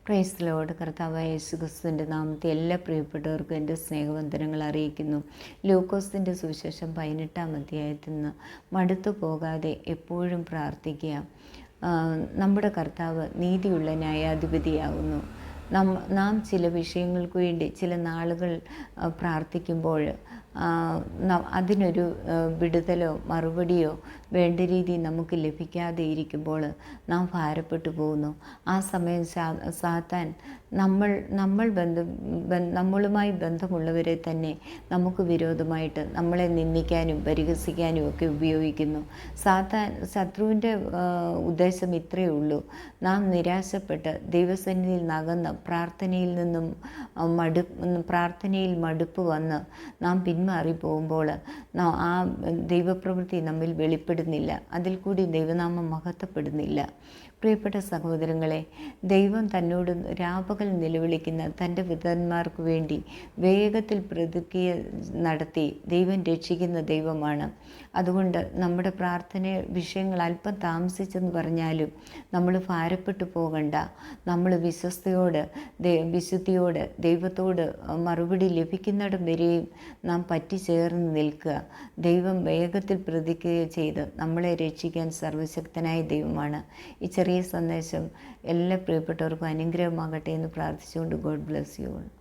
Praise Lord. കർത്താവായ യേശുക്രിസ്തുവിൻ്റെ നാമത്തെ എല്ലാ പ്രിയപ്പെട്ടവർക്കും എൻ്റെ സ്നേഹവന്ദനങ്ങൾ അറിയിക്കുന്നു. ലൂക്കോസിൻ്റെ സുവിശേഷം 18-ാം അധ്യായത്തിൽ നിന്ന് മടുത്തു പോകാതെ എപ്പോഴും പ്രാർത്ഥിക്കുക. നമ്മുടെ കർത്താവ് നീതിയുള്ള ന്യായാധിപതിയാകുന്നു. നാം ചില വിഷയങ്ങൾക്ക് വേണ്ടി ചില നാളുകൾ പ്രാർത്ഥിക്കുമ്പോൾ അതിനൊരു വിടുതലോ മറുപടിയോ വേണ്ട രീതി നമുക്ക് ലഭിക്കാതെ ഇരിക്കുമ്പോൾ നാം ഭാരപ്പെട്ടു പോകുന്നു. ആ സമയം സാത്താൻ നമ്മളുമായി ബന്ധമുള്ളവരെ തന്നെ നമുക്ക് വിരോധമായിട്ട് നമ്മളെ നിന്ദിക്കാനും പരിഹസിക്കാനും ഒക്കെ ഉപയോഗിക്കുന്നു. ശത്രുവിൻ്റെ ഉദ്ദേശം ഇത്രയേ ഉള്ളൂ: നാം നിരാശപ്പെട്ട് ദൈവസന്നിധിയിൽ നകന്ന് പ്രാർത്ഥനയിൽ മടുപ്പ് വന്ന് നാം പിന്മാറിപ്പോകുമ്പോൾ ആ ദൈവപ്രവൃത്തി നമ്മിൽ വെളിപ്പെടുന്നില്ല, അതിൽ കൂടി ദൈവനാമം മഹത്വപ്പെടുന്നില്ല. പ്രിയപ്പെട്ട സഹോദരങ്ങളെ, ദൈവം തന്നോട് രാപകൽ നിലവിളിക്കുന്ന തൻ്റെ വിധന്മാർക്ക് വേണ്ടി വേഗത്തിൽ പ്രതിജ്ഞ നടത്തി ദൈവം രക്ഷിക്കുന്ന ദൈവമാണ്. അതുകൊണ്ട് നമ്മുടെ പ്രാർത്ഥന വിഷയങ്ങൾ അല്പം താമസിച്ചെന്ന് പറഞ്ഞാലും നമ്മൾ ഭാരപ്പെട്ടു പോകണ്ട. നമ്മൾ വിശുദ്ധിയോട് ദൈവത്തോട് മറുപടി ലഭിക്കുന്നിടം വരെയും നാം പറ്റിച്ചേർന്ന് നിൽക്കുക. ദൈവം വേഗത്തിൽ പ്രതിജ്ഞ ചെയ്ത് നമ്മളെ രക്ഷിക്കാൻ സർവശക്തനായ ദൈവമാണ്. ഈ ചെറിയ സന്ദേശം എല്ലാ പ്രിയപ്പെട്ടവർക്കും അനുഗ്രഹമാകട്ടെ എന്ന് പ്രാർത്ഥിച്ചുകൊണ്ട് ഗോഡ് ബ്ലെസ് യു ഓൾ.